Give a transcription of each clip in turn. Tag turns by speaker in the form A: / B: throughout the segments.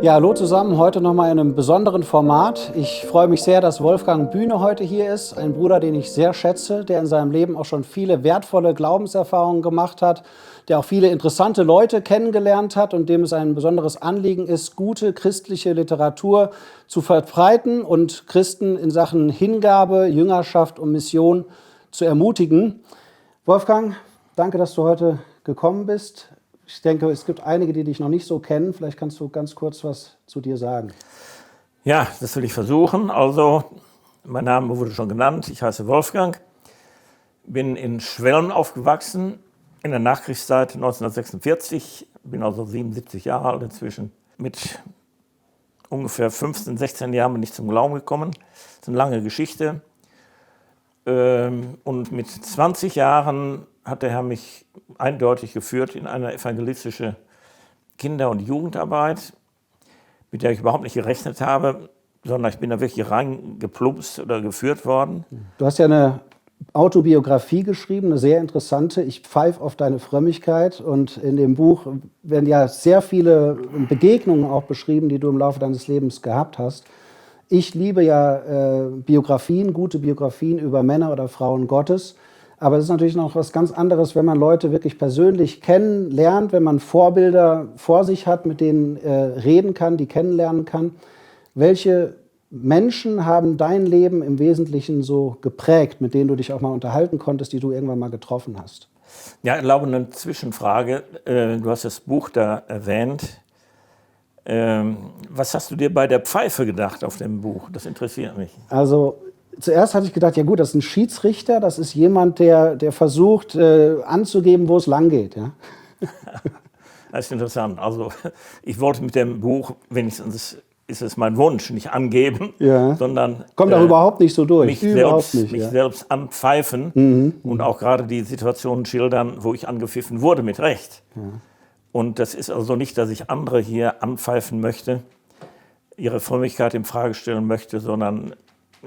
A: Ja, hallo zusammen, heute nochmal in einem besonderen Format. Ich freue mich sehr, dass Wolfgang Bühne heute hier ist, ein Bruder, den ich sehr schätze, der in seinem Leben auch schon viele wertvolle Glaubenserfahrungen gemacht hat, der auch viele interessante Leute kennengelernt hat und dem es ein besonderes Anliegen ist, gute christliche Literatur zu verbreiten und Christen in Sachen Hingabe, Jüngerschaft und Mission zu ermutigen. Wolfgang, danke, dass du heute gekommen bist. Ich denke, es gibt einige, die dich noch nicht so kennen. Vielleicht kannst du ganz kurz was zu dir sagen.
B: Ja, das will ich versuchen. Also, mein Name wurde schon genannt. Ich heiße Wolfgang, bin in Schwelm aufgewachsen in der Nachkriegszeit 1946. Bin also 77 Jahre alt inzwischen. Mit ungefähr 15, 16 Jahren bin ich zum Glauben gekommen. Das ist eine lange Geschichte. Und mit 20 Jahren hat der Herr mich eindeutig geführt in eine evangelistische Kinder- und Jugendarbeit, mit der ich überhaupt nicht gerechnet habe, sondern ich bin da wirklich reingeplumpst oder geführt worden.
A: Du hast ja eine Autobiografie geschrieben, eine sehr interessante. Ich pfeife auf deine Frömmigkeit. Und in dem Buch werden ja sehr viele Begegnungen auch beschrieben, die du im Laufe deines Lebens gehabt hast. Ich liebe ja Biografien, gute Biografien über Männer oder Frauen Gottes. Aber es ist natürlich noch was ganz anderes, wenn man Leute wirklich persönlich kennenlernt, wenn man Vorbilder vor sich hat, mit denen reden kann, die kennenlernen kann. Welche Menschen haben dein Leben im Wesentlichen so geprägt, mit denen du dich auch mal unterhalten konntest, die du irgendwann mal getroffen hast?
B: Ja, erlaube eine Zwischenfrage. Du hast das Buch da erwähnt. Was hast du dir bei der Pfeife gedacht auf dem Buch? Das interessiert mich.
A: Also zuerst hatte ich gedacht, ja gut, das ist ein Schiedsrichter, das ist jemand, der versucht anzugeben, wo es lang geht. Ja?
B: Das ist interessant. Also ich wollte mit dem Buch, wenigstens ist es mein Wunsch, nicht angeben,
A: Ja.
B: sondern
A: kommt auch überhaupt nicht so durch.
B: Mich selbst anpfeifen und auch gerade die Situationen schildern, wo ich angepfiffen wurde, mit Recht. Ja. Und das ist also nicht, dass ich andere hier anpfeifen möchte, ihre Frömmigkeit in Frage stellen möchte, sondern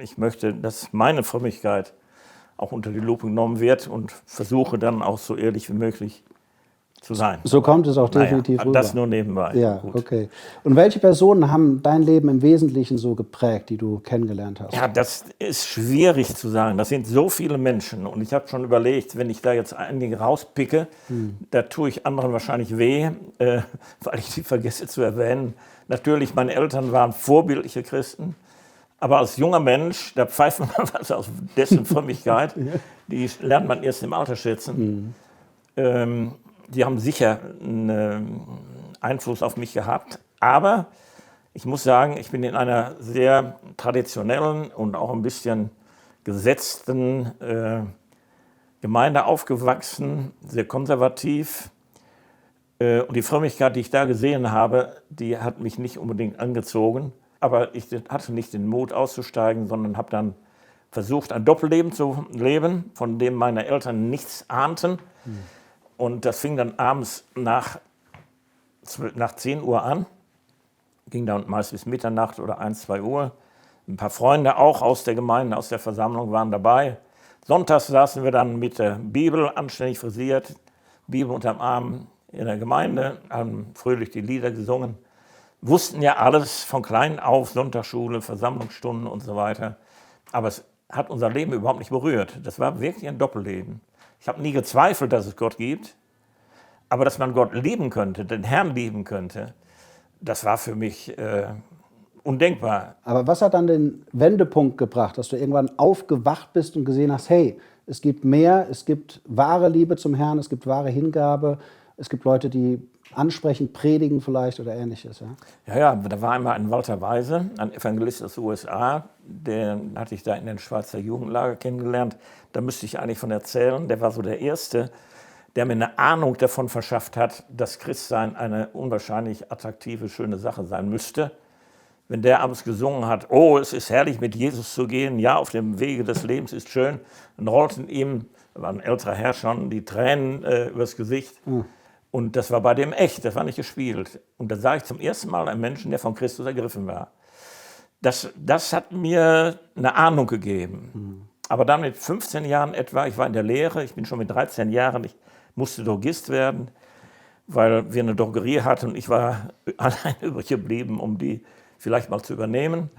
B: ich möchte, dass meine Frömmigkeit auch unter die Lupe genommen wird und versuche dann auch so ehrlich wie möglich zu sein.
A: So kommt es auch definitiv rüber.
B: Das nur nebenbei.
A: Ja, gut. Okay. Und welche Personen haben dein Leben im Wesentlichen so geprägt, die du kennengelernt hast?
B: Ja, das ist schwierig zu sagen. Das sind so viele Menschen. Und ich habe schon überlegt, wenn ich da jetzt einige rauspicke, da tue ich anderen wahrscheinlich weh, weil ich die vergesse zu erwähnen. Natürlich, meine Eltern waren vorbildliche Christen. Aber als junger Mensch, da pfeift man was aus dessen Frömmigkeit. Die lernt man erst im Alter schätzen. Die haben sicher einen Einfluss auf mich gehabt. Aber ich muss sagen, ich bin in einer sehr traditionellen und auch ein bisschen gesetzten Gemeinde aufgewachsen, sehr konservativ. Und die Frömmigkeit, die ich da gesehen habe, die hat mich nicht unbedingt angezogen. Aber ich hatte nicht den Mut auszusteigen, sondern habe dann versucht, ein Doppelleben zu leben, von dem meine Eltern nichts ahnten. Und das fing dann abends nach 10 Uhr an, ging dann meist bis Mitternacht oder 1, 2 Uhr. Ein paar Freunde auch aus der Gemeinde, aus der Versammlung waren dabei. Sonntags saßen wir dann mit der Bibel anständig frisiert, Bibel unterm Arm in der Gemeinde, haben fröhlich die Lieder gesungen. Wussten ja alles von klein auf, Sonntagsschule, Versammlungsstunden und so weiter. Aber es hat unser Leben überhaupt nicht berührt. Das war wirklich ein Doppelleben. Ich habe nie gezweifelt, dass es Gott gibt, aber dass man Gott lieben könnte, den Herrn lieben könnte, das war für mich undenkbar.
A: Aber was hat dann den Wendepunkt gebracht, dass du irgendwann aufgewacht bist und gesehen hast, hey, es gibt mehr, es gibt wahre Liebe zum Herrn, es gibt wahre Hingabe, es gibt Leute, die ansprechend predigen vielleicht oder Ähnliches.
B: Ja, da war einmal ein Walter Weise, ein Evangelist aus den USA, den hatte ich da in den Schweizer Jugendlager kennengelernt. Da müsste ich eigentlich von erzählen. Der war so der Erste, der mir eine Ahnung davon verschafft hat, dass Christsein eine unwahrscheinlich attraktive, schöne Sache sein müsste. Wenn der abends gesungen hat, oh, es ist herrlich, mit Jesus zu gehen, ja, auf dem Wege des Lebens ist schön, dann rollten ihm, war ein älterer Herr schon, die Tränen übers Gesicht. Und das war bei dem echt, das war nicht gespielt. Und da sah ich zum ersten Mal einen Menschen, der von Christus ergriffen war. Das hat mir eine Ahnung gegeben. Aber dann mit 15 Jahren etwa, ich war in der Lehre, ich bin schon mit 13 Jahren, ich musste Drogist werden. weil wir eine Drogerie hatten und ich war allein übrig geblieben, um die vielleicht mal zu übernehmen.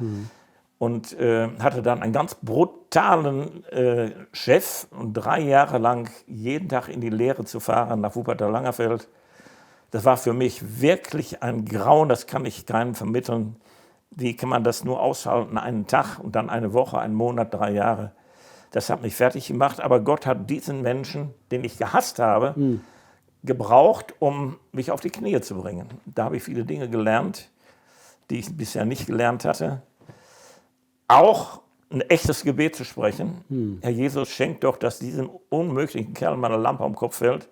B: Und hatte dann einen ganz brutalen Chef und 3 Jahre lang jeden Tag in die Lehre zu fahren nach Wuppertal-Langerfeld. Das war für mich wirklich ein Grauen, das kann ich keinem vermitteln. Wie kann man das nur aushalten, einen Tag und dann eine Woche, einen Monat, 3 Jahre? Das hat mich fertig gemacht, aber Gott hat diesen Menschen, den ich gehasst habe, gebraucht, um mich auf die Knie zu bringen. Da habe ich viele Dinge gelernt, die ich bisher nicht gelernt hatte. Auch ein echtes Gebet zu sprechen. Herr Jesus, schenk doch, dass diesem unmöglichen Kerl mal eine Lampe am Kopf fällt,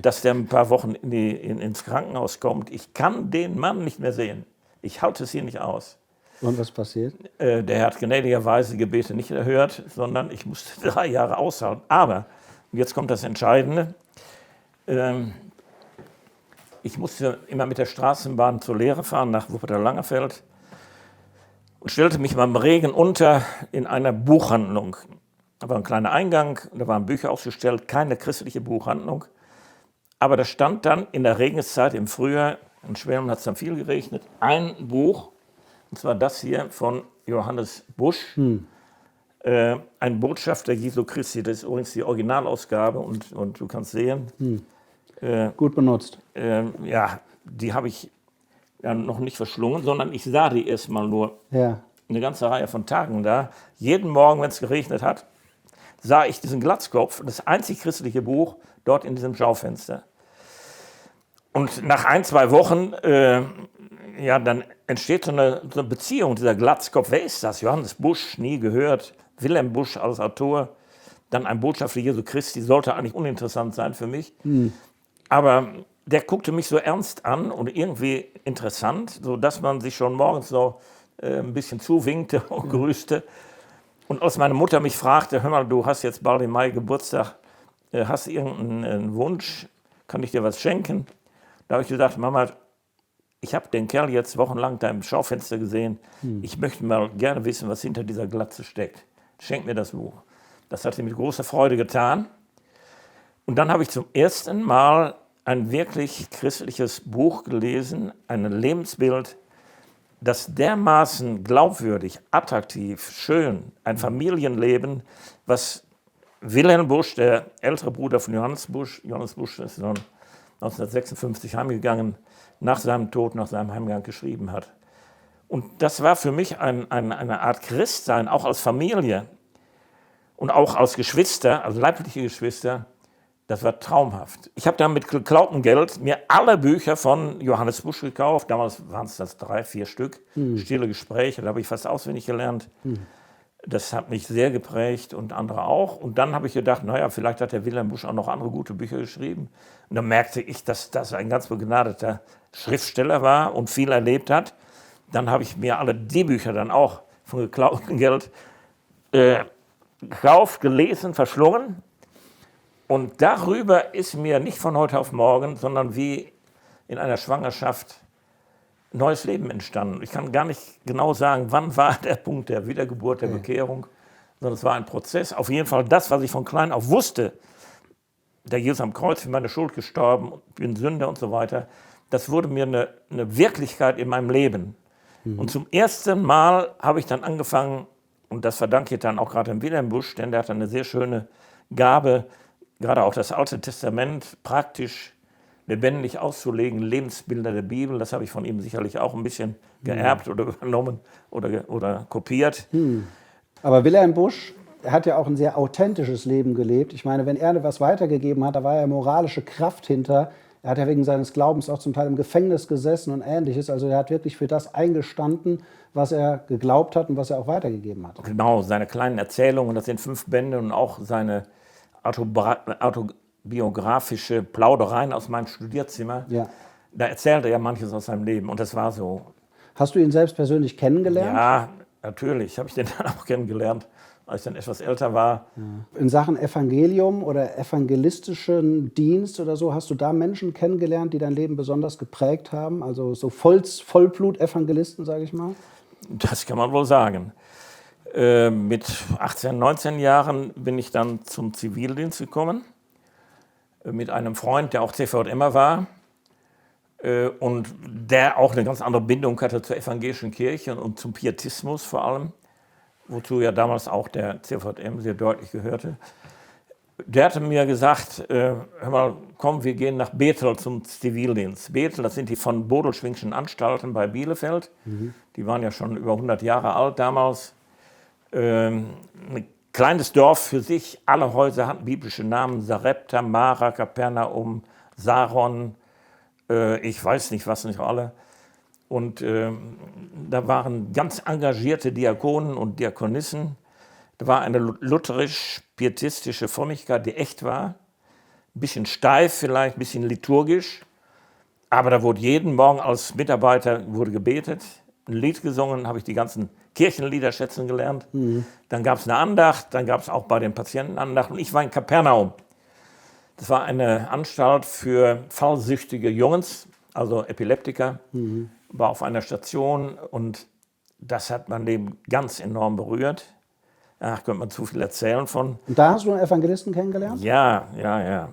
B: dass der ein paar Wochen ins Krankenhaus kommt. Ich kann den Mann nicht mehr sehen. Ich halte es hier nicht aus.
A: Und was passiert?
B: Der hat gnädigerweise die Gebete nicht erhört, sondern ich musste 3 Jahre aushalten. Aber, jetzt kommt das Entscheidende, ich musste immer mit der Straßenbahn zur Lehre fahren nach Wuppertal-Langerfeld und stellte mich beim Regen unter in einer Buchhandlung. Da war ein kleiner Eingang, da waren Bücher ausgestellt, keine christliche Buchhandlung. Aber da stand dann in der Regenszeit im Frühjahr, in Schwelm hat es dann viel geregnet, ein Buch, und zwar das hier von Johannes Busch, ein Botschafter Jesu Christi. Das ist übrigens die Originalausgabe und du kannst sehen.
A: Gut benutzt.
B: Ja, die habe ich ja noch nicht verschlungen, sondern ich sah die erst mal nur eine ganze Reihe von Tagen da. Jeden Morgen, wenn es geregnet hat, sah ich diesen Glatzkopf, das einzig christliche Buch, dort in diesem Schaufenster. Und nach 1, 2 Wochen, dann entsteht so eine Beziehung, dieser Glatzkopf. Wer ist das? Johannes Busch, nie gehört. Wilhelm Busch als Autor. Dann ein Botschafter Jesu Christi, sollte eigentlich uninteressant sein für mich. Aber der guckte mich so ernst an und irgendwie interessant, sodass man sich schon morgens so ein bisschen zuwinkte und grüßte. Und als meine Mutter mich fragte, hör mal, du hast jetzt bald im Mai Geburtstag, hast du irgendeinen Wunsch, kann ich dir was schenken? Da habe ich gesagt, Mama, ich habe den Kerl jetzt wochenlang da im Schaufenster gesehen. Ich möchte mal gerne wissen, was hinter dieser Glatze steckt. Schenk mir das Buch. Das hat sie mit großer Freude getan. Und dann habe ich zum ersten Mal ein wirklich christliches Buch gelesen, ein Lebensbild, das dermaßen glaubwürdig, attraktiv, schön, ein Familienleben, was Wilhelm Busch, der ältere Bruder von Johannes Busch ist 1956 heimgegangen, nach seinem Tod, nach seinem Heimgang geschrieben hat. Und das war für mich eine Art Christsein, auch als Familie und auch als Geschwister, als leibliche Geschwister. Das war traumhaft. Ich habe dann mit geklauten Geld mir alle Bücher von Johannes Busch gekauft. Damals waren es das 3, 4 Stück. Stille Gespräche, da habe ich fast auswendig gelernt. Das hat mich sehr geprägt und andere auch. Und dann habe ich gedacht, naja, vielleicht hat der Wilhelm Busch auch noch andere gute Bücher geschrieben. Und dann merkte ich, dass das ein ganz begnadeter Schriftsteller war und viel erlebt hat. Dann habe ich mir alle die Bücher dann auch von geklautem Geld gekauft, gelesen, verschlungen. Und darüber ist mir nicht von heute auf morgen, sondern wie in einer Schwangerschaft neues Leben entstanden. Ich kann gar nicht genau sagen, wann war der Punkt der Wiedergeburt, der Bekehrung, sondern es war ein Prozess. Auf jeden Fall das, was ich von klein auf wusste, der Jesus am Kreuz für meine Schuld gestorben, ich bin Sünder und so weiter, das wurde mir eine Wirklichkeit in meinem Leben. Und zum ersten Mal habe ich dann angefangen, und das verdanke ich dann auch gerade dem Wilhelm Busch, denn der hat eine sehr schöne Gabe, gerade auch das Alte Testament praktisch lebendig auszulegen, Lebensbilder der Bibel, das habe ich von ihm sicherlich auch ein bisschen geerbt oder übernommen oder kopiert.
A: Aber Wilhelm Busch hat ja auch ein sehr authentisches Leben gelebt. Ich meine, wenn er etwas weitergegeben hat, da war ja moralische Kraft hinter. Er hat ja wegen seines Glaubens auch zum Teil im Gefängnis gesessen und Ähnliches. Also er hat wirklich für das eingestanden, was er geglaubt hat und was er auch weitergegeben hat.
B: Genau, seine kleinen Erzählungen, das sind 5 Bände und auch seine autobiografische Plaudereien aus meinem Studierzimmer.
A: Ja.
B: Da erzählt er ja manches aus seinem Leben und das war so.
A: Hast du ihn selbst persönlich kennengelernt?
B: Ja, natürlich habe ich den dann auch kennengelernt, als ich dann etwas älter war.
A: In Sachen Evangelium oder evangelistischen Dienst oder so, hast du da Menschen kennengelernt, die dein Leben besonders geprägt haben? Also so Vollblut-Evangelisten, sage ich mal?
B: Das kann man wohl sagen. Mit 18, 19 Jahren bin ich dann zum Zivildienst gekommen, mit einem Freund, der auch CVJMer war. und der auch eine ganz andere Bindung hatte zur evangelischen Kirche und zum Pietismus vor allem, wozu ja damals auch der CVM sehr deutlich gehörte. Der hatte mir gesagt, hör mal, komm, wir gehen nach Bethel zum Zivildienst. Bethel, das sind die von Bodelschwingschen Anstalten bei Bielefeld. Die waren ja schon über 100 Jahre alt damals. Ein kleines Dorf für sich, alle Häuser hatten biblische Namen, Sarepta, Mara, Kapernaum, Saron, ich weiß nicht, was nicht alle. Und da waren ganz engagierte Diakonen und Diakonissen. Da war eine lutherisch-pietistische Frömmigkeit, die echt war. Ein bisschen steif vielleicht, ein bisschen liturgisch. Aber da wurde jeden Morgen als Mitarbeiter wurde gebetet, ein Lied gesungen, habe ich die ganzen Kirchenlieder schätzen gelernt. Dann gab es eine Andacht, dann gab es auch bei den Patienten Andacht. Und ich war in Kapernaum. Das war eine Anstalt für fallsüchtige Jungs, also Epileptiker. War auf einer Station und das hat mein Leben ganz enorm berührt. Da könnte man zu viel erzählen von.
A: Und da hast du einen Evangelisten kennengelernt?
B: Ja.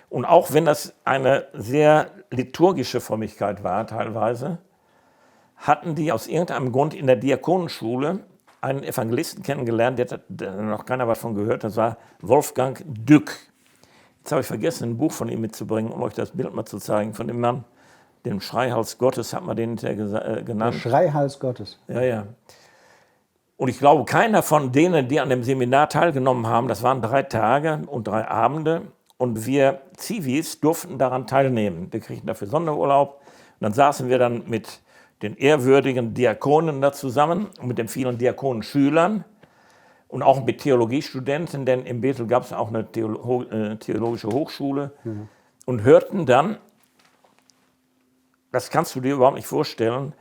B: Und auch wenn das eine sehr liturgische Frömmigkeit war teilweise, hatten die aus irgendeinem Grund in der Diakonenschule einen Evangelisten kennengelernt, der noch keiner was von gehört, das war Wolfgang Dück. Jetzt habe ich vergessen, ein Buch von ihm mitzubringen, um euch das Bild mal zu zeigen, von dem Mann, dem Schreihals Gottes hat man den genannt.
A: Der Schreihals Gottes.
B: Ja. Und ich glaube, keiner von denen, die an dem Seminar teilgenommen haben, das waren 3 Tage und 3 Abende, und wir Zivis durften daran teilnehmen. Wir kriegten dafür Sonderurlaub. Und dann saßen wir dann mit den ehrwürdigen Diakonen da zusammen und mit den vielen Diakonenschülern und auch mit Theologiestudenten, denn in Bethel gab es auch eine theologische Hochschule, und hörten dann, das kannst du dir überhaupt nicht vorstellen,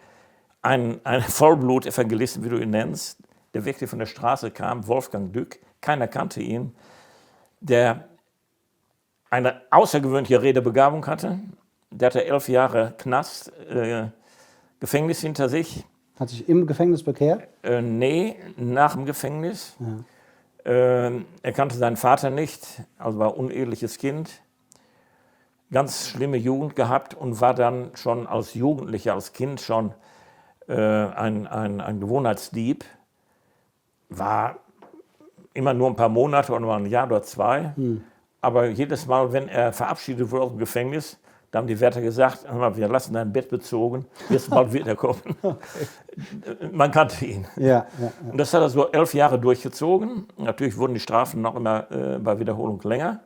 B: einen Vollblut-Evangelisten, wie du ihn nennst, der wirklich von der Straße kam, Wolfgang Dück, keiner kannte ihn, der eine außergewöhnliche Redebegabung hatte. Der hatte 11 Jahre Knast, Gefängnis hinter sich.
A: Hat sich im Gefängnis bekehrt?
B: Nee, nach dem Gefängnis. Er kannte seinen Vater nicht, also war uneheliches Kind. Ganz schlimme Jugend gehabt und war dann schon als Jugendlicher, als Kind schon ein Gewohnheitsdieb. War immer nur ein paar Monate oder mal ein Jahr oder 2. Aber jedes Mal, wenn er verabschiedet wurde aus dem Gefängnis, da haben die Wärter gesagt, hör mal, wir lassen dein Bett bezogen, wirst bald wiederkommen. Okay. Man kannte ihn.
A: Ja.
B: Und das hat er so 11 Jahre durchgezogen. Natürlich wurden die Strafen noch immer bei Wiederholung länger.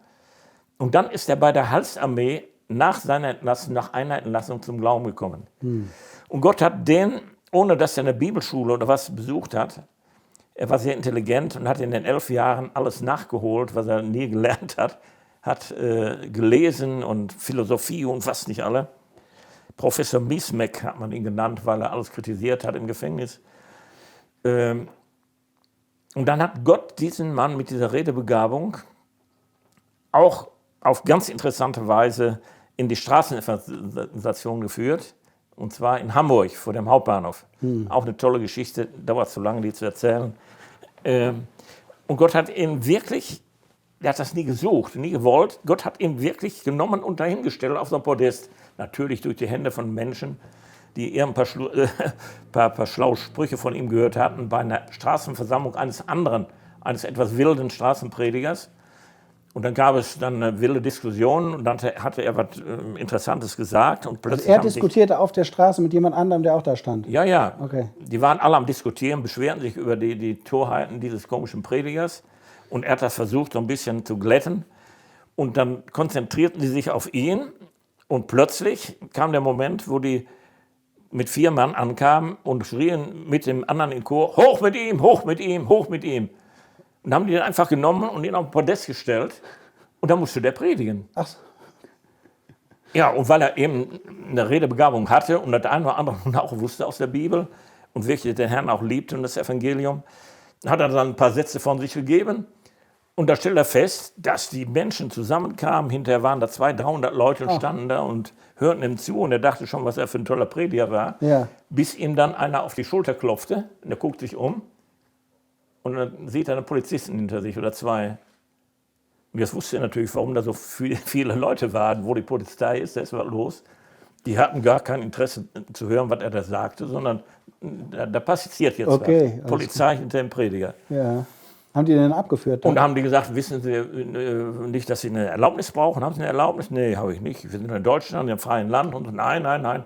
B: Und dann ist er bei der Heilsarmee nach einer Entlassung zum Glauben gekommen. Und Gott hat den, ohne dass er eine Bibelschule oder was besucht hat, er war sehr intelligent und hat in den 11 Jahren alles nachgeholt, was er nie gelernt hat. Hat gelesen und Philosophie und was nicht alle. Professor Miesmeck hat man ihn genannt, weil er alles kritisiert hat im Gefängnis. Und dann hat Gott diesen Mann mit dieser Redebegabung auch auf ganz interessante Weise in die Straßenevangelisation geführt. Und zwar in Hamburg, vor dem Hauptbahnhof. Auch eine tolle Geschichte, dauert zu lange, die zu erzählen. Und Gott hat ihn wirklich, er hat das nie gesucht, nie gewollt, Gott hat ihn wirklich genommen und dahingestellt auf so ein Podest. Natürlich durch die Hände von Menschen, die eher ein paar schlaue Sprüche von ihm gehört hatten, bei einer Straßenversammlung eines etwas wilden Straßenpredigers. Und dann gab es dann eine wilde Diskussion und dann hatte er was Interessantes gesagt. Und
A: also er diskutierte auf der Straße mit jemand anderem, der auch da stand?
B: Ja.
A: Okay.
B: Die waren alle am Diskutieren, beschwerten sich über die Torheiten dieses komischen Predigers. Und er hat das versucht, so ein bisschen zu glätten. Und dann konzentrierten sie sich auf ihn. Und plötzlich kam der Moment, wo die mit 4 Mann ankamen und schrien mit dem anderen im Chor, hoch mit ihm, hoch mit ihm, hoch mit ihm. Und haben die dann einfach genommen und ihn auf den Podest gestellt. Und dann musste der predigen.
A: Ach so.
B: Ja, und weil er eben eine Redebegabung hatte und das eine oder andere auch wusste aus der Bibel und wirklich den Herrn auch liebte und das Evangelium, hat er dann ein paar Sätze von sich gegeben. Und da stellt er fest, dass die Menschen zusammenkamen. Hinterher waren da 200, 300 Leute und standen da und hörten ihm zu. Und er dachte schon, was er für ein toller Prediger war.
A: Ja.
B: Bis ihm dann einer auf die Schulter klopfte. Und er guckt sich um. Und dann sieht er einen Polizisten hinter sich oder 2. Und jetzt wusste er natürlich, warum da so viele Leute waren, wo die Polizei ist, da ist was los. Die hatten gar kein Interesse zu hören, was er da sagte, sondern da passiert jetzt
A: Okay,
B: was. Polizei hinter dem Prediger.
A: Ja. Haben die den abgeführt? Dann?
B: Und haben die gesagt, wissen Sie nicht, dass Sie eine Erlaubnis brauchen? Haben Sie eine Erlaubnis? Nee, habe ich nicht. Wir sind in Deutschland, im freien Land. Und nein.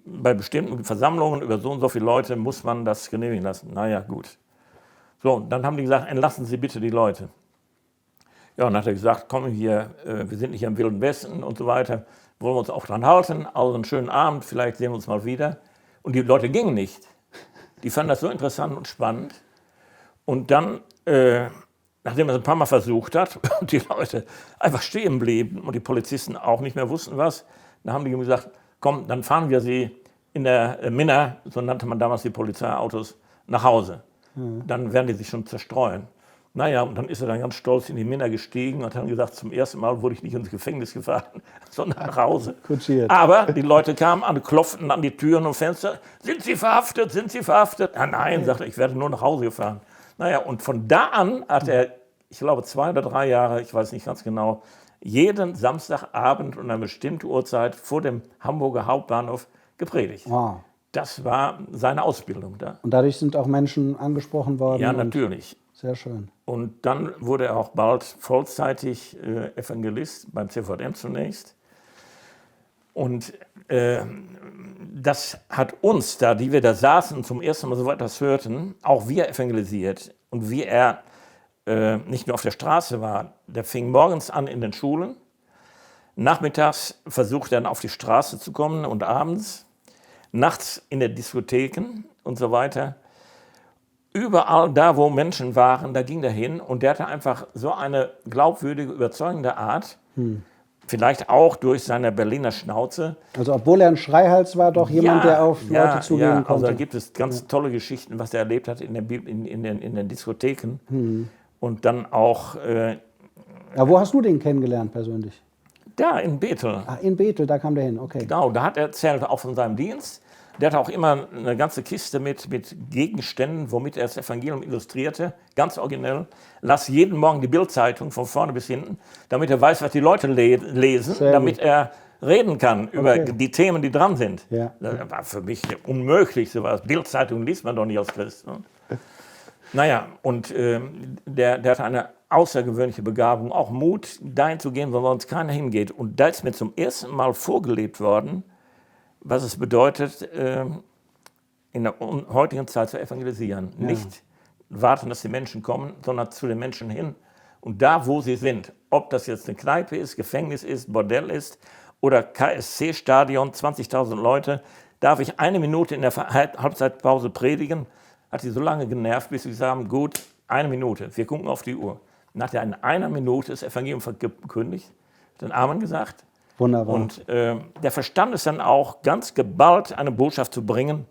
B: Bei bestimmten Versammlungen über so und so viele Leute muss man das genehmigen lassen. Naja, gut. So, dann haben die gesagt, entlassen Sie bitte die Leute. Ja, und dann hat er gesagt, komm hier, wir sind nicht im Wilden Westen und so weiter. Wollen wir uns auch dran halten? Also einen schönen Abend, vielleicht sehen wir uns mal wieder. Und die Leute gingen nicht. Die fanden das so interessant und spannend. Und dann, nachdem er es ein paar Mal versucht hat und die Leute einfach stehen blieben und die Polizisten auch nicht mehr wussten was, dann haben die ihm gesagt, komm, dann fahren wir sie in der Minna, so nannte man damals die Polizeiautos, nach Hause. Dann werden die sich schon zerstreuen. Naja, und dann ist er dann ganz stolz in die Minna gestiegen und hat dann gesagt, zum ersten Mal wurde ich nicht ins Gefängnis gefahren, sondern nach Hause.
A: Kutschiert.
B: Aber die Leute kamen an, klopften an die Türen und Fenster. Sind Sie verhaftet? Sind Sie verhaftet? Ah, nein, sagte er, ich werde nur nach Hause gefahren. Naja, und von da an hat er, ich glaube 2 oder 3 Jahre, ich weiß nicht ganz genau, jeden Samstagabend um eine bestimmte Uhrzeit vor dem Hamburger Hauptbahnhof gepredigt.
A: Wow.
B: Das war seine Ausbildung da.
A: Und dadurch sind auch Menschen angesprochen worden?
B: Ja, natürlich.
A: Sehr schön.
B: Und dann wurde er auch bald vollzeitig Evangelist beim CVM zunächst. Und das hat uns da, die wir da saßen und zum ersten Mal so etwas hörten, auch wir evangelisiert. Und wie er nicht nur auf der Straße war, der fing morgens an in den Schulen, nachmittags versuchte er dann auf die Straße zu kommen und abends, nachts in den Diskotheken und so weiter. Überall da, wo Menschen waren, da ging er hin und der hatte einfach so eine glaubwürdige, überzeugende Art, vielleicht auch durch seine Berliner Schnauze.
A: Also obwohl er ein Schreihals war, doch jemand, der auf Leute zugehen konnte.
B: Also da gibt es ganz tolle Geschichten, was er erlebt hat in den Diskotheken. Und dann auch...
A: Ja, wo hast du den kennengelernt persönlich?
B: Da in Bethel.
A: Ach, in Bethel, da kam der hin, okay.
B: Genau, da hat er erzählt, auch von seinem Dienst. Der hatte auch immer eine ganze Kiste mit Gegenständen, womit er das Evangelium illustrierte, ganz originell. Las jeden Morgen die Bildzeitung von vorne bis hinten, damit er weiß, was die Leute lesen, damit er reden kann über die Themen, die dran sind.
A: Ja.
B: Das war für mich unmöglich, sowas. Bildzeitung liest man doch nicht als Christ. Ne? Naja, und der hatte eine außergewöhnliche Begabung, auch Mut, dahin zu gehen, wo sonst keiner hingeht. Und da ist mir zum ersten Mal vorgelebt worden, was es bedeutet, in der heutigen Zeit zu evangelisieren. Ja. Nicht warten, dass die Menschen kommen, sondern zu den Menschen hin. Und da, wo sie sind, ob das jetzt eine Kneipe ist, Gefängnis ist, Bordell ist oder KSC-Stadion, 20.000 Leute, darf ich 1 Minute in der Halbzeitpause predigen, hat sie so lange genervt, bis sie sagen, gut, 1 Minute, wir gucken auf die Uhr. Nach einer Minute das Evangelium verkündigt, den Amen gesagt.
A: Wunderbar.
B: Und der verstand es dann auch, ganz geballt eine Botschaft zu bringen.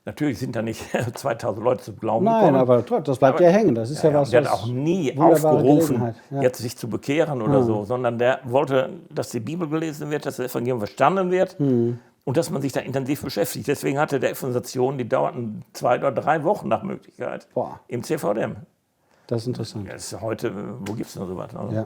B: Natürlich sind da nicht 2000 Leute zum Glauben gekommen.
A: Nein, aber das bleibt ja hängen. Das ist ja was.
B: Der hat auch nie aufgerufen, jetzt sich zu bekehren oder so, sondern der wollte, dass die Bibel gelesen wird, dass das Evangelium verstanden wird und dass man sich da intensiv beschäftigt. Deswegen hatte der Evangelisationen, die dauerten 2 oder 3 Wochen nach Möglichkeit im CVM.
A: Das ist interessant.
B: Das ist heute, wo gibt es noch sowas? Also,
A: ja.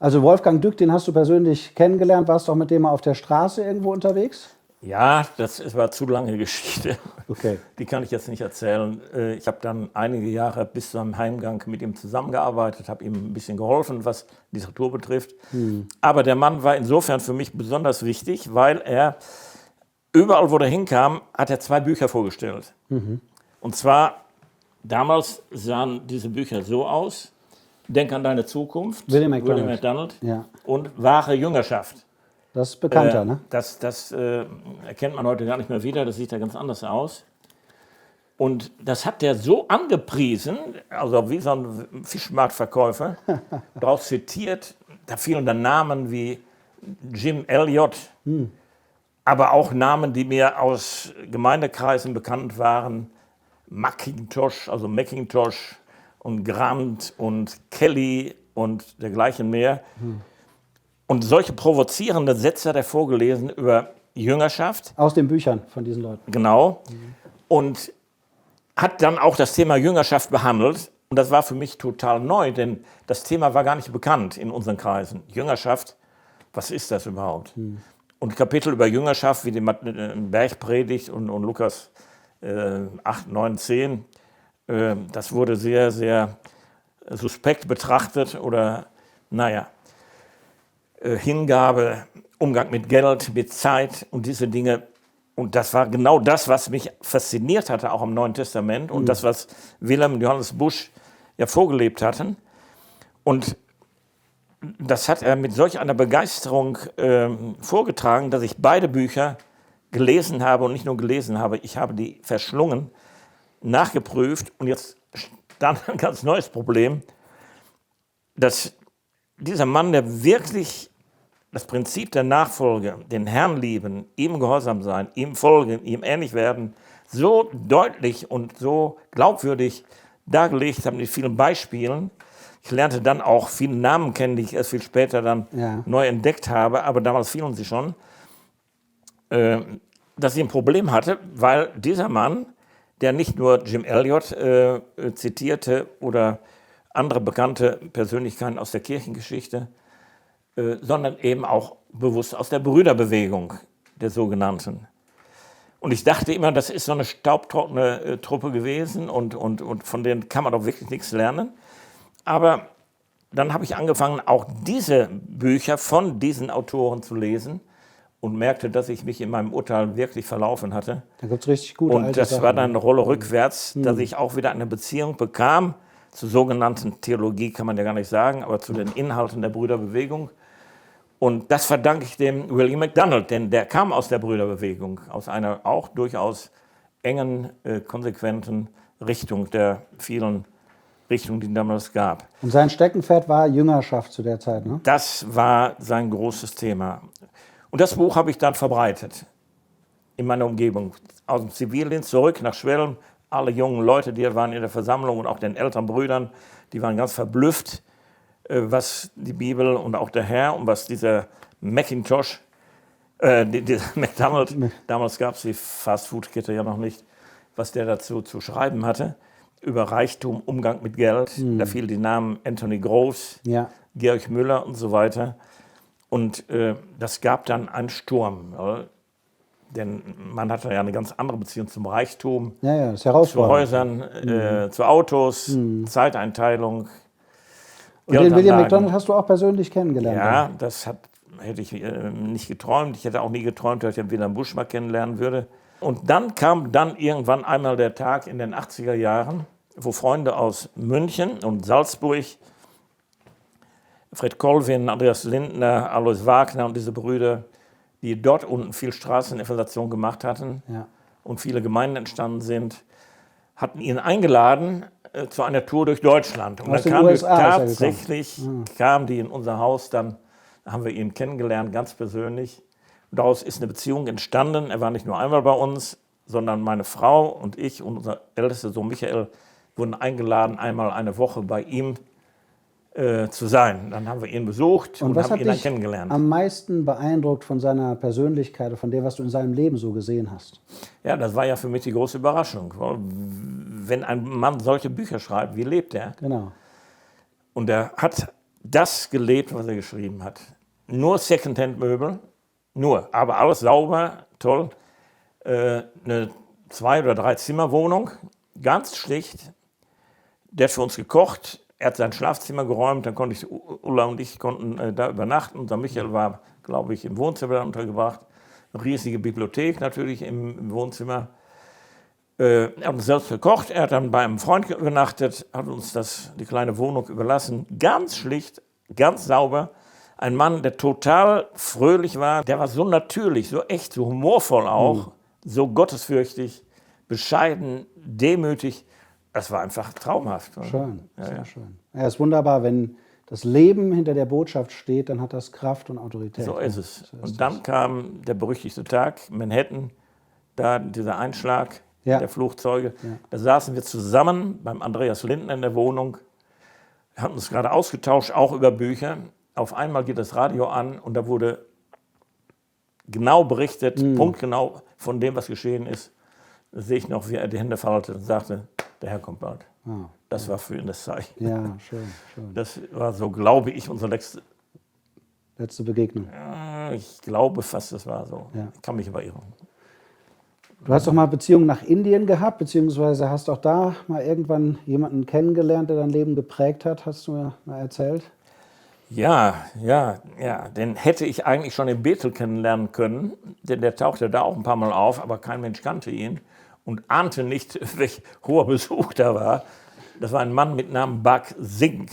A: Also Wolfgang Dück, den hast du persönlich kennengelernt. Warst du auch mit dem mal auf der Straße irgendwo unterwegs?
B: Ja, das war zu lange Geschichte.
A: Okay.
B: Die kann ich jetzt nicht erzählen. Ich habe dann einige Jahre bis zu seinem Heimgang mit ihm zusammengearbeitet, habe ihm ein bisschen geholfen, was Literatur betrifft. Aber der Mann war insofern für mich besonders wichtig, weil er überall, wo er hinkam, hat er 2 Bücher vorgestellt. Und zwar, damals sahen diese Bücher so aus: Denk an deine Zukunft,
A: William
B: McDonald,
A: ja.
B: Und Wahre Jüngerschaft.
A: Das ist bekannter, ne?
B: Das erkennt man heute gar nicht mehr wieder, das sieht ja ganz anders aus. Und das hat der so angepriesen, also wie so ein Fischmarktverkäufer, daraus zitiert, da fielen dann Namen wie Jim Elliot, aber auch Namen, die mir aus Gemeindekreisen bekannt waren, Macintosh und Grant und Kelly und dergleichen mehr. Und solche provozierenden Sätze hat er vorgelesen über Jüngerschaft.
A: Aus den Büchern von diesen Leuten.
B: Genau. Und hat dann auch das Thema Jüngerschaft behandelt. Und das war für mich total neu, denn das Thema war gar nicht bekannt in unseren Kreisen. Jüngerschaft, was ist das überhaupt? Und Kapitel über Jüngerschaft, wie die Bergpredigt und Lukas 8, 9, 10, das wurde sehr, sehr suspekt betrachtet oder, naja, Hingabe, Umgang mit Geld, mit Zeit und diese Dinge. Und das war genau das, was mich fasziniert hatte, auch im Neuen Testament und das, was Wilhelm und Johannes Busch ja vorgelebt hatten. Und das hat er mit solch einer Begeisterung vorgetragen, dass ich beide Bücher gelesen habe und nicht nur gelesen habe, ich habe die verschlungen, nachgeprüft und jetzt stand ein ganz neues Problem, dass dieser Mann, der wirklich das Prinzip der Nachfolge, den Herrn lieben, ihm gehorsam sein, ihm folgen, ihm ähnlich werden, so deutlich und so glaubwürdig dargelegt hat mit vielen Beispielen. Ich lernte dann auch viele Namen kennen, die ich erst viel später dann neu entdeckt habe, aber damals fielen sie schon, dass ich ein Problem hatte, weil dieser Mann, der nicht nur Jim Elliot zitierte oder andere bekannte Persönlichkeiten aus der Kirchengeschichte, sondern eben auch bewusst aus der Brüderbewegung, der sogenannten. Und ich dachte immer, das ist so eine staubtrockene Truppe gewesen und von denen kann man doch wirklich nichts lernen. Aber dann habe ich angefangen, auch diese Bücher von diesen Autoren zu lesen und merkte, dass ich mich in meinem Urteil wirklich verlaufen hatte.
A: Da gibt es richtig gute
B: Und
A: alte
B: das
A: Sachen.
B: war dann eine Rolle rückwärts, dass ich auch wieder eine Beziehung bekam zur sogenannten Theologie, kann man ja gar nicht sagen, aber zu den Inhalten der Brüderbewegung. Und das verdanke ich dem William MacDonald, denn der kam aus der Brüderbewegung, aus einer auch durchaus engen, konsequenten Richtung der vielen Richtungen, die es damals gab.
A: Und sein Steckenpferd war Jüngerschaft zu der Zeit, ne?
B: Das war sein großes Thema. Und das Buch habe ich dann verbreitet in meiner Umgebung. Aus dem Zivildienst zurück nach Schwelm. Alle jungen Leute, die waren in der Versammlung und auch den älteren Brüdern, die waren ganz verblüfft, was die Bibel und auch der Herr und was dieser Macintosh, dieser McDonald, damals gab es die Fast-Food-Kette ja noch nicht, was der dazu zu schreiben hatte, über Reichtum, Umgang mit Geld. Da fielen die Namen Anthony Groves, Georg Müller und so weiter. Und das gab dann einen Sturm. Ja? Denn man hatte ja eine ganz andere Beziehung zum Reichtum,
A: Das ist
B: zu
A: herausfordernd.
B: Häusern, zu Autos, Zeiteinteilung.
A: Und den William MacDonald hast du auch persönlich kennengelernt?
B: Ja, das hätte ich nicht geträumt. Ich hätte auch nie geträumt, dass ich den Wilhelm Busch mal kennenlernen würde. Und dann kam irgendwann einmal der Tag in den 80er Jahren, wo Freunde aus München und Salzburg, Fred Colvin, Andreas Lindner, Alois Wagner und diese Brüder, die dort unten viel Straßenevangelisation gemacht hatten und viele Gemeinden entstanden sind, hatten ihn eingeladen zu einer Tour durch Deutschland. Und
A: aus
B: dann
A: den USA
B: kamen die in unser Haus, dann haben wir ihn kennengelernt, ganz persönlich. Und daraus ist eine Beziehung entstanden. Er war nicht nur einmal bei uns, sondern meine Frau und ich und unser ältester Sohn Michael wurden eingeladen, einmal eine Woche bei ihm zu sein. Dann haben wir ihn besucht und haben ihn dann kennengelernt.
A: Am meisten beeindruckt von seiner Persönlichkeit, von dem, was du in seinem Leben so gesehen hast?
B: Ja, das war ja für mich die große Überraschung. Wenn ein Mann solche Bücher schreibt, wie lebt er?
A: Genau. Und
B: er hat das gelebt, was er geschrieben hat. Nur Secondhand-Möbel, aber alles sauber, toll. Eine 2- oder 3-Zimmer-Wohnung, ganz schlicht. Der hat für uns gekocht. Er hat sein Schlafzimmer geräumt, dann konnte Ulla und ich konnten da übernachten. Unser Michael war, glaube ich, im Wohnzimmer untergebracht. Eine riesige Bibliothek natürlich im Wohnzimmer. Er hat uns selbst gekocht, er hat dann bei einem Freund übernachtet, hat uns die kleine Wohnung überlassen. Ganz schlicht, ganz sauber. Ein Mann, der total fröhlich war. Der war so natürlich, so echt, so humorvoll auch, so gottesfürchtig, bescheiden, demütig. Das war einfach traumhaft.
A: Schön, sehr schön. Ja, es ist wunderbar, wenn das Leben hinter der Botschaft steht, dann hat das Kraft und Autorität.
B: So ist es. Und dann kam der berüchtigte Tag, Manhattan, da dieser Einschlag der Flugzeuge. Da saßen wir zusammen beim Andreas Lindner in der Wohnung, hatten uns gerade ausgetauscht, auch über Bücher. Auf einmal geht das Radio an und da wurde genau berichtet, punktgenau von dem, was geschehen ist. Da sehe ich noch, wie er die Hände faltete und sagte, der Herr kommt bald. Das war für ihn das Zeichen.
A: Ja, schön, schön.
B: Das war so, glaube ich, unser
A: letzte Begegnung.
B: Ich glaube fast, das war so.
A: Ja.
B: Ich kann mich aber irren.
A: Du hast doch mal Beziehungen nach Indien gehabt, beziehungsweise hast auch da mal irgendwann jemanden kennengelernt, der dein Leben geprägt hat, hast du mir mal erzählt?
B: Ja, den hätte ich eigentlich schon in Bethel kennenlernen können, denn der tauchte da auch ein paar Mal auf, aber kein Mensch kannte ihn und ahnte nicht, welch hoher Besuch da war. Das war ein Mann mit Namen Bhag Singh.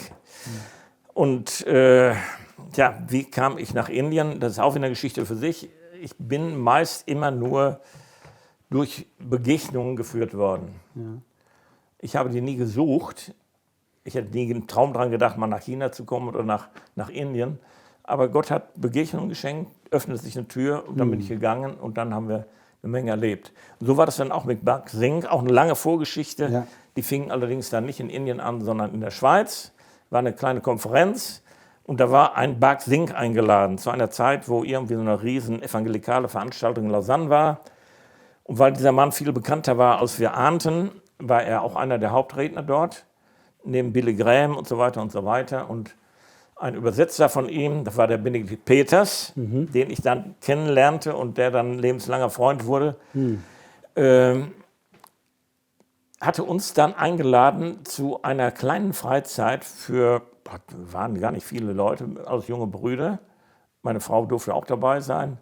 B: Und wie kam ich nach Indien? Das ist auch eine Geschichte für sich. Ich bin meist immer nur durch Begegnungen geführt worden.
A: Ja.
B: Ich habe die nie gesucht. Ich hätte nie einen Traum daran gedacht, mal nach China zu kommen oder nach Indien. Aber Gott hat Begegnungen geschenkt, öffnete sich eine Tür und dann bin ich gegangen und dann haben wir eine Menge erlebt. Und so war das dann auch mit Bhag Singh, auch eine lange Vorgeschichte.
A: Ja.
B: Die fing allerdings dann nicht in Indien an, sondern in der Schweiz. War eine kleine Konferenz und da war ein Bhag Singh eingeladen zu einer Zeit, wo irgendwie so eine riesen evangelikale Veranstaltung in Lausanne war. Und weil dieser Mann viel bekannter war, als wir ahnten, war er auch einer der Hauptredner dort, neben Billy Graham und so weiter und so weiter. Und ein Übersetzer von ihm, das war der Benedikt Peters, den ich dann kennenlernte und der dann lebenslanger Freund wurde, hatte uns dann eingeladen zu einer kleinen Freizeit für, waren gar nicht viele Leute, alles junge Brüder. Meine Frau durfte auch dabei sein.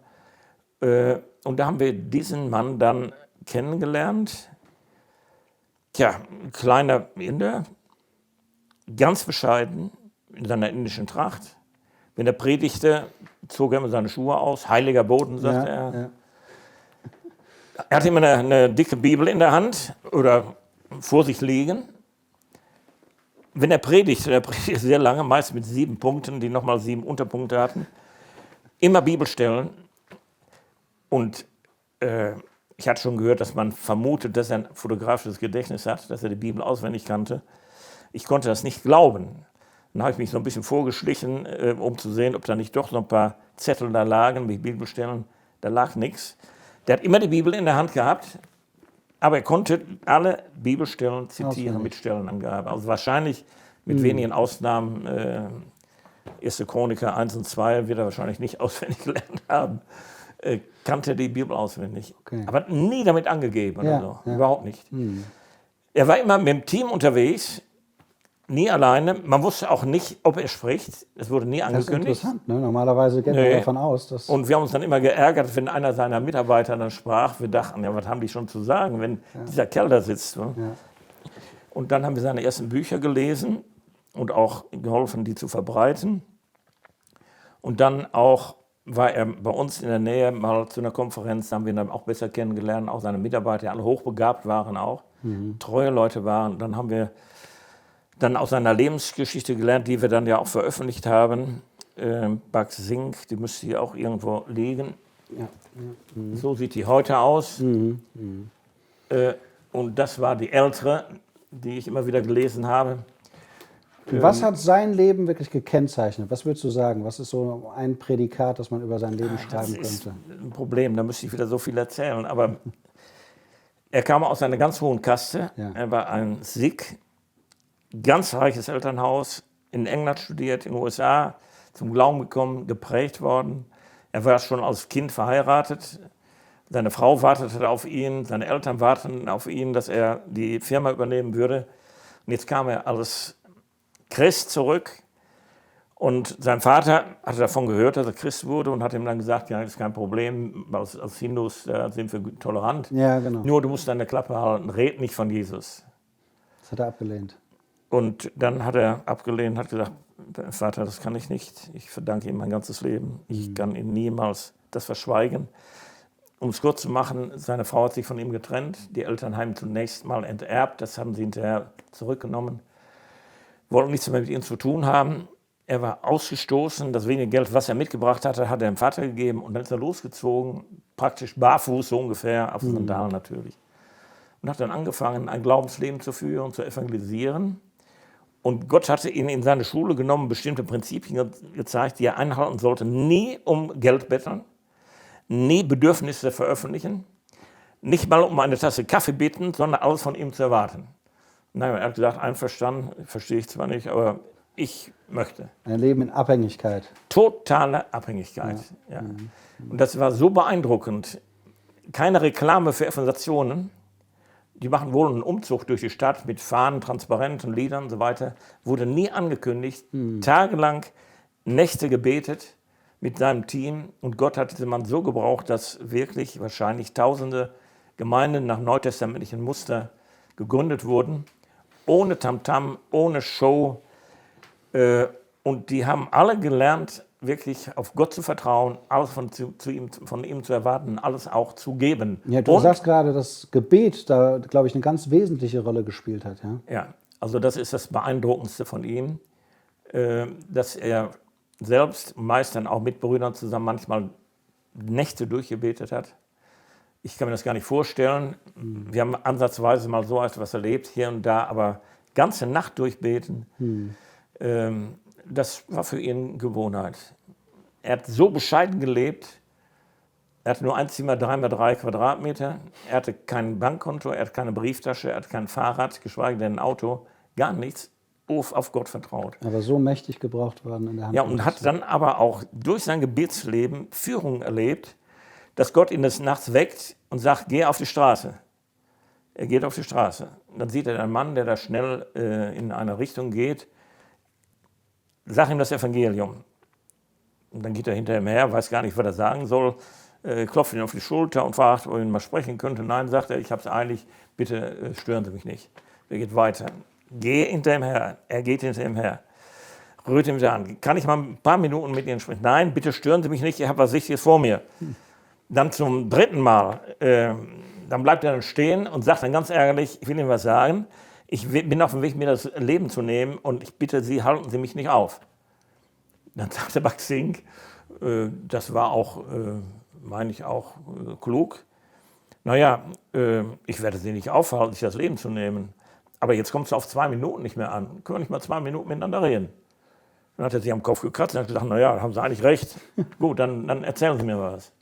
B: Und da haben wir diesen Mann dann kennengelernt. Tja, ein kleiner Inder, ganz bescheiden in seiner indischen Tracht. Wenn er predigte, zog er immer seine Schuhe aus. Heiliger Boden, sagte er.
A: Ja.
B: Er hatte immer eine dicke Bibel in der Hand oder vor sich liegen. Wenn er predigte sehr lange, meist mit 7 Punkten, die nochmal 7 Unterpunkte hatten. Immer Bibelstellen. Und ich hatte schon gehört, dass man vermutet, dass er ein fotografisches Gedächtnis hat, dass er die Bibel auswendig kannte. Ich konnte das nicht glauben. Dann habe ich mich so ein bisschen vorgeschlichen, um zu sehen, ob da nicht doch noch ein paar Zettel da lagen mit Bibelstellen. Da lag nichts. Der hat immer die Bibel in der Hand gehabt, aber er konnte alle Bibelstellen zitieren mit Stellenangabe. Also wahrscheinlich mit wenigen Ausnahmen, 1. Chroniker 1 und 2 wird er wahrscheinlich nicht auswendig gelernt haben. Kannte die Bibel auswendig.
A: Okay.
B: Aber nie damit angegeben oder so.
A: Ja.
B: Überhaupt nicht. Er war immer mit dem Team unterwegs, nie alleine. Man wusste auch nicht, ob er spricht. Es wurde nie
A: Das ist
B: angekündigt.
A: interessant, ne? Normalerweise geht man davon aus, dass...
B: Und wir haben uns dann immer geärgert, wenn einer seiner Mitarbeiter dann sprach. Wir dachten, ja, was haben die schon zu sagen, wenn dieser Kerl da sitzt. Ne?
A: Ja.
B: Und dann haben wir seine ersten Bücher gelesen und auch geholfen, die zu verbreiten. Und dann auch war er bei uns in der Nähe mal zu einer Konferenz, da haben wir ihn dann auch besser kennengelernt, auch seine Mitarbeiter, die alle hochbegabt waren auch, treue Leute waren. Dann haben wir dann aus seiner Lebensgeschichte gelernt, die wir dann ja auch veröffentlicht haben. Bhag Singh, die müsste hier auch irgendwo liegen.
A: Ja.
B: So sieht die heute aus. Und das war die ältere, die ich immer wieder gelesen habe.
A: Was hat sein Leben wirklich gekennzeichnet? Was würdest du sagen? Was ist so ein Prädikat, das man über sein Leben schreiben
B: Das ist
A: könnte?
B: ein Problem, da müsste ich wieder so viel erzählen. Aber er kam aus einer ganz hohen Kaste.
A: Ja.
B: Er war ein Sikh, ganz reiches Elternhaus, in England studiert, in den USA, zum Glauben gekommen, geprägt worden. Er war schon als Kind verheiratet. Seine Frau wartete auf ihn, seine Eltern warteten auf ihn, dass er die Firma übernehmen würde. Und jetzt kam er als Christ zurück und sein Vater hatte davon gehört, dass er Christ wurde und hat ihm dann gesagt, ja, das ist kein Problem, als Hindus sind wir tolerant.
A: Ja, genau.
B: Nur du musst deine Klappe halten, red nicht von Jesus.
A: Das hat er abgelehnt.
B: Und dann hat er abgelehnt, hat gesagt, Vater, das kann ich nicht, ich verdanke ihm mein ganzes Leben, ich kann ihm niemals das verschweigen. Um es kurz zu machen, seine Frau hat sich von ihm getrennt, die Eltern haben ihn zunächst mal enterbt, das haben sie hinterher zurückgenommen. Wollten nichts mehr mit ihm zu tun haben. Er war ausgestoßen. Das wenige Geld, was er mitgebracht hatte, hat er dem Vater gegeben. Und dann ist er losgezogen, praktisch barfuß so ungefähr, auf Sandalen natürlich. Und hat dann angefangen, ein Glaubensleben zu führen, zu evangelisieren. Und Gott hatte ihn in seine Schule genommen, bestimmte Prinzipien gezeigt, die er einhalten sollte. Nie um Geld betteln, nie Bedürfnisse veröffentlichen, nicht mal um eine Tasse Kaffee bitten, sondern alles von ihm zu erwarten. Nein, er hat gesagt, einverstanden, verstehe ich zwar nicht, aber ich möchte.
A: Ein Leben in Abhängigkeit.
B: Totale Abhängigkeit. Ja. Und das war so beeindruckend. Keine Reklame für Evangelisationen. Die machen wohl einen Umzug durch die Stadt mit Fahnen, Transparenten, Liedern und so weiter. Wurde nie angekündigt. Tagelang Nächte gebetet mit seinem Team. Und Gott hat diesen Mann so gebraucht, dass wirklich wahrscheinlich tausende Gemeinden nach neutestamentlichen Muster gegründet wurden. Ohne Tamtam, ohne Show. Und die haben alle gelernt, wirklich auf Gott zu vertrauen, alles von ihm zu erwarten, alles auch zu geben.
A: Ja, du sagst gerade, dass Gebet da, glaube ich, eine ganz wesentliche Rolle gespielt hat. Ja,
B: ja, also das ist das Beeindruckendste von ihm, dass er selbst, meist dann auch mit Brüdern zusammen, manchmal Nächte durchgebetet hat. Ich kann mir das gar nicht vorstellen. Wir haben ansatzweise mal so etwas erlebt, hier und da, aber ganze Nacht durchbeten, das war für ihn Gewohnheit. Er hat so bescheiden gelebt. Er hatte nur ein Zimmer, 3x3 Quadratmeter. Er hatte kein Bankkonto, er hatte keine Brieftasche, er hatte kein Fahrrad, geschweige denn ein Auto, gar nichts. Auf Gott vertraut.
A: Aber so mächtig gebraucht worden in der Hand.
B: Ja, und hat dann aber auch durch sein Gebetsleben Führung erlebt, dass Gott ihn des Nachts weckt und sagt, geh auf die Straße. Er geht auf die Straße. Und dann sieht er einen Mann, der da schnell in eine Richtung geht. Sag ihm das Evangelium. Und dann geht er hinter ihm her, weiß gar nicht, was er sagen soll, klopft ihn auf die Schulter und fragt, ob er ihn mal sprechen könnte. Nein, sagt er, ich habe es eilig, bitte stören Sie mich nicht. Er geht weiter. Geh hinter ihm her. Er geht hinter ihm her. Rührt ihm an. Kann ich mal ein paar Minuten mit Ihnen sprechen? Nein, bitte stören Sie mich nicht, ich habe was Wichtiges vor mir. Dann zum dritten Mal, dann bleibt er dann stehen und sagt dann ganz ärgerlich, ich will Ihnen was sagen, ich bin auf dem Weg, mir das Leben zu nehmen und ich bitte Sie, halten Sie mich nicht auf. Dann sagte Baxing, das war auch, meine ich auch, klug. Naja, ich werde Sie nicht aufhalten, sich das Leben zu nehmen. Aber jetzt kommt es auf 2 Minuten nicht mehr an. Können wir nicht mal 2 Minuten miteinander reden? Dann hat er sich am Kopf gekratzt und hat gesagt, naja, haben Sie eigentlich recht. Gut, dann erzählen Sie mir was.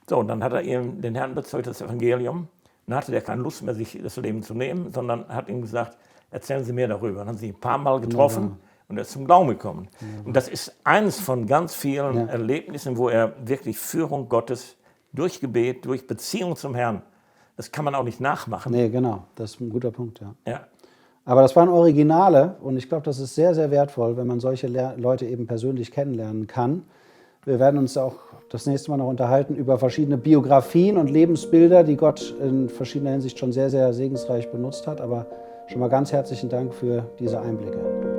B: So, und dann hat er ihm den Herrn bezeugt, das Evangelium. Dann hatte der keine Lust mehr, sich das Leben zu nehmen, sondern hat ihm gesagt, erzählen Sie mir darüber. Dann haben sie ein paar Mal getroffen und er ist zum Glauben gekommen. Und das ist eines von ganz vielen Erlebnissen, wo er wirklich Führung Gottes durch Gebet, durch Beziehung zum Herrn, das kann man auch nicht nachmachen.
A: Nee, genau, das ist ein guter Punkt, ja.
B: Ja.
A: Aber das waren Originale und ich glaube, das ist sehr, sehr wertvoll, wenn man solche Leute eben persönlich kennenlernen kann. Wir werden uns auch das nächste Mal noch unterhalten über verschiedene Biografien und Lebensbilder, die Gott in verschiedener Hinsicht schon sehr, sehr segensreich benutzt hat. Aber schon mal ganz herzlichen Dank für diese Einblicke.